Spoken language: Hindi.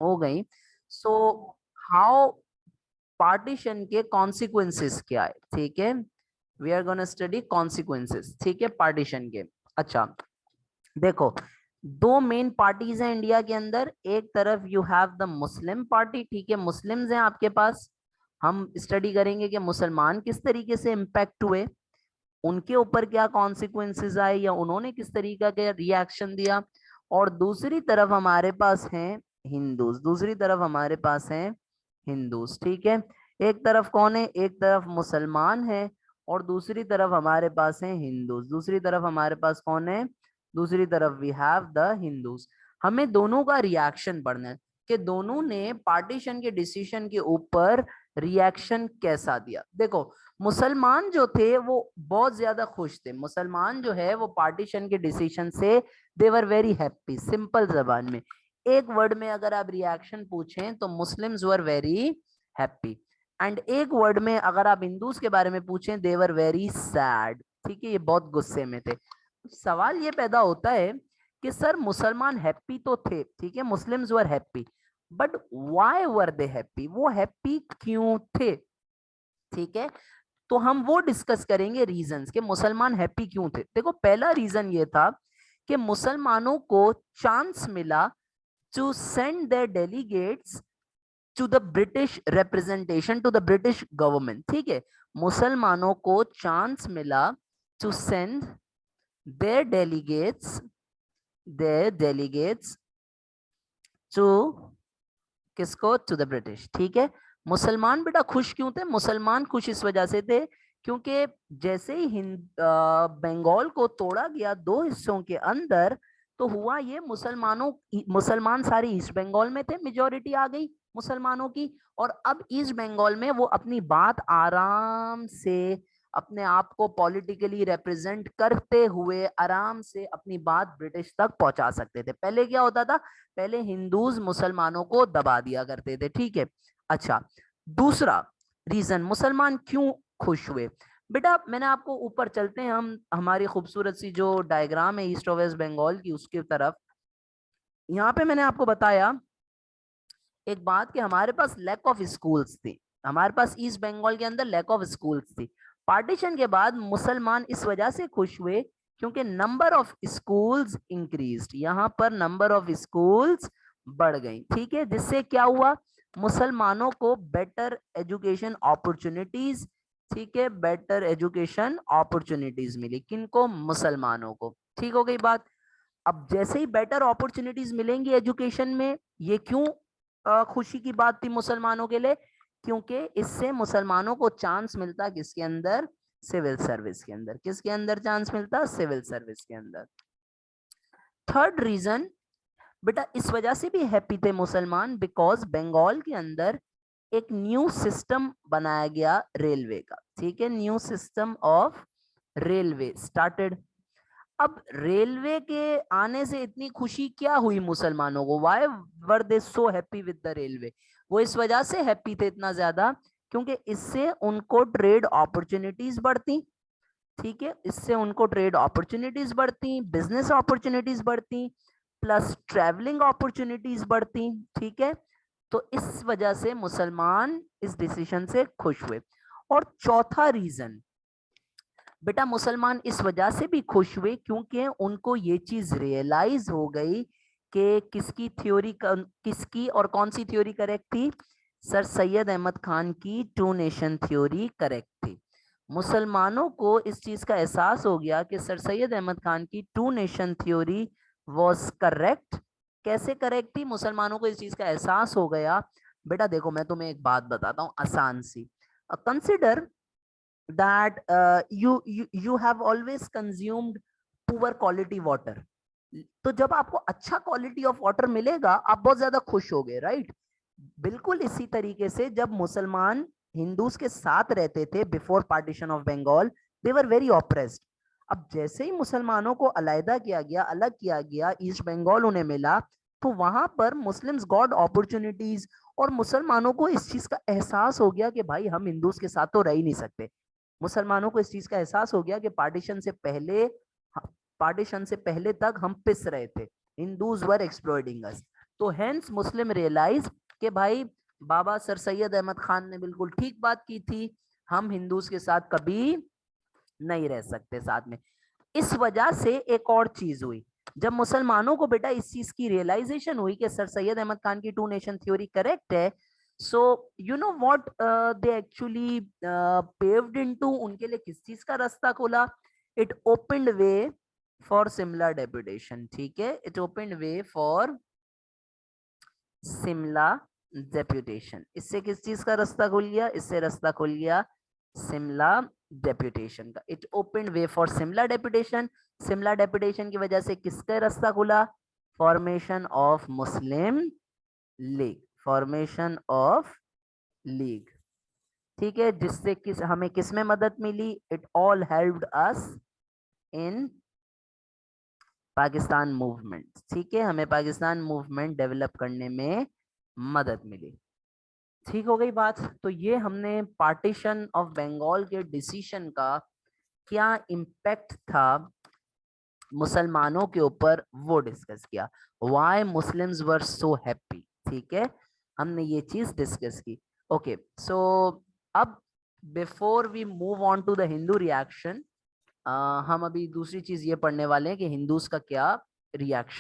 हो गई। सो हाउ पार्टीशन के कॉन्सिक्वेंसेस क्या है, ठीक है, we are gonna study consequences, ठीक है, पार्टीशन के। अच्छा देखो, दो मेन पार्टीज हैं इंडिया के अंदर, एक तरफ you have the Muslim party, ठीक है, मुस्लिम्स हैं आपके पास, हम स्टडी करेंगे कि मुसलमान किस तरीके से इम्पैक्ट हुए, उनके ऊपर क्या कॉन्सिक्वेंसेस आए या उन्होंने किस तरीके का रिएक्शन दिया। और दूसरी तरफ हमारे पास हैं हिंदूज, दूसरी तरफ हमारे पास हैं हिंदूज, ठीक है, एक तरफ कौन है, एक तरफ मुसलमान है और दूसरी तरफ हमारे पास है हिंदूज, दूसरी तरफ हमारे पास कौन है, दूसरी तरफ वी हैव द हिंदूज। हमें दोनों का रिएक्शन पढ़ना है कि दोनों ने पार्टीशन के डिसीजन के ऊपर रिएक्शन कैसा दिया। देखो मुसलमान जो थे वो बहुत ज्यादा खुश थे, मुसलमान जो है वो पार्टीशन के डिसीजन से दे वर वेरी हैप्पी, सिंपल जबान में एक वर्ड में अगर आप रिएक्शन पूछें तो Muslims were very happy, and एक वर्ड में अगर आप हिंदूज के बारे में पूछें दे वर वेरी सैड, ठीक है, ये बहुत गुस्से में थे। सवाल ये पैदा होता है कि सर मुसलमान हैप्पी तो थे, ठीक है, Muslims were happy, but why were they happy, वो हैप्पी क्यों थे, ठीक है, तो हम वो डिस्कस करेंगे रीजंस कि मुसलमान हैप्पी क्यों थे। देखो पहला रीजन ये था कि मुसलमानों को चांस मिला to send their delegates to the British representation, to the British government, ठीक है, मुसलमानों को चांस मिला to send their delegates to किसको, टू द ब्रिटिश, ठीक है। मुसलमान बेटा खुश क्यों थे, मुसलमान खुश इस वजह से थे क्योंकि जैसे ही बंगाल को तोड़ा गया दो हिस्सों के अंदर, तो हुआ ये मुसलमान सारे ईस्ट बंगाल में थे, मेजोरिटी आ गई मुसलमानों की, और अब ईस्ट बंगाल में वो अपनी बात आराम से अपने आप को पॉलिटिकली रिप्रेजेंट करते हुए आराम से अपनी बात ब्रिटिश तक पहुंचा सकते थे। पहले क्या होता था, पहले हिंदूज मुसलमानों को दबा दिया करते थे, ठीक है। अच्छा दूसरा रीजन मुसलमान क्यों खुश हुए, बेटा मैंने आपको ऊपर चलते हैं हम हमारी खूबसूरत सी जो डायग्राम है ईस्ट और वेस्ट बंगाल की उसकी तरफ, यहाँ पे मैंने आपको बताया एक बात कि हमारे पास लैक ऑफ स्कूल्स थी, हमारे पास ईस्ट बंगाल के अंदर लैक ऑफ स्कूल्स थी। पार्टीशन के बाद मुसलमान इस वजह से खुश हुए क्योंकि नंबर ऑफ स्कूल्स इंक्रीज्ड, यहाँ पर नंबर ऑफ स्कूल्स बढ़ गई, ठीक है, जिससे क्या हुआ, मुसलमानों को बेटर एजुकेशन अपॉर्चुनिटीज, ठीक है, बेटर एजुकेशन अपॉर्चुनिटीज मिली, किनको, मुसलमानों को, ठीक हो गई बात। अब जैसे ही बेटर अपॉर्चुनिटीज मिलेंगी एजुकेशन में, ये क्यों खुशी की बात थी मुसलमानों के लिए, क्योंकि इससे मुसलमानों को चांस मिलता किसके अंदर, सिविल सर्विस के अंदर, किसके अंदर चांस मिलता, सिविल सर्विस के अंदर। थर्ड रीजन बेटा इस वजह से भी हैप्पी थे मुसलमान बिकॉज बंगाल के अंदर एक न्यू सिस्टम बनाया गया रेलवे का, ठीक है, new system of railway started. अब रेलवे के आने से इतनी खुशी क्या हुई मुसलमानों को, why were they so happy with the railway, वो इस वजह से हैप्पी थे इतना ज्यादा क्योंकि इससे उनको ट्रेड अपॉर्चुनिटीज बढ़ती, ठीक है, इससे उनको ट्रेड अपॉर्चुनिटीज बढ़ती, बिजनेस अपॉर्चुनिटीज बढ़ती, प्लस ट्रैवलिंग अपॉर्चुनिटीज बढ़ती, ठीक है, तो इस वजह से मुसलमान इस डिसीजन से खुश हुए। और चौथा रीजन बेटा मुसलमान इस वजह से भी खुश हुए क्योंकि उनको ये चीज रियलाइज हो गई कि किसकी थ्योरी किसकी और कौन सी थ्योरी करेक्ट थी, सर सैयद अहमद खान की टू नेशन थ्योरी करेक्ट थी। मुसलमानों को इस चीज का एहसास हो गया कि सर सैयद अहमद खान की two nation theory was correct. कैसे करेक्ट थी, मुसलमानों को इस चीज का एहसास हो गया। बेटा देखो मैं तुम्हें एक बात बताता हूँ आसान सी, consider that you have always consumed poor quality water, तो जब आपको अच्छा क्वालिटी ऑफ वाटर मिलेगा आप बहुत ज्यादा खुश हो गए, राइट। बिल्कुल इसी तरीके से जब मुसलमान हिंदूज के साथ रहते थे before partition of Bengal, they were very oppressed. अब जैसे ही मुसलमानों को अलग किया गया ईस्ट बंगाल उन्हें मिला, तो वहां पर मुस्लिम्स गॉट अपॉर्चुनिटीज, और मुसलमानों को इस चीज का एहसास हो गया कि भाई हम हिंदूज के साथ तो रह ही नहीं सकते। मुसलमानों को इस चीज का एहसास हो गया कि पार्टीशन से पहले तक हम पिस रहे थे, हिंदूज वर एक्सप्लॉइटिंग अस, तो हेंस मुस्लिम रियलाइज कि भाई बाबा सर सैयद अहमद खान ने बिल्कुल ठीक बात की थी, हम हिंदूज के साथ कभी नहीं रह सकते साथ में। इस वजह से एक और चीज हुई, जब मुसलमानों को बेटा इस चीज की रियलाइजेशन हुई कि सर सैयद अहमद खान की टू नेशन थ्योरी करेक्ट है, so you know what they actually paved into, उनके लिए किस चीज का रास्ता खोला, it opened way for Simla deputation. ठीक है, it opened way for Simla deputation. इससे किस चीज का रास्ता खुल गया, इससे रास्ता खुल गया सिमला डेपुटेशन का। It open way for Simla deputation. Simla deputation की वजह से किसका रास्ता खुला, formation of Muslim League, formation of League. ठीक है, जिससे किस हमें किस में मदद मिली, it all helped us in Pakistan movement. ठीक है, हमें पाकिस्तान मूवमेंट डेवलप करने में मदद मिली। ठीक हो गई बात। तो ये हमने पार्टीशन ऑफ बंगाल के डिसीजन का क्या इम्पैक्ट था मुसलमानों के ऊपर वो डिस्कस किया, why Muslims were so happy. ठीक है, हमने ये चीज डिस्कस की। ओके, सो अब before we move on to the Hindu reaction, हम अभी दूसरी चीज ये पढ़ने वाले हैं कि हिंदूज का क्या रिएक्शन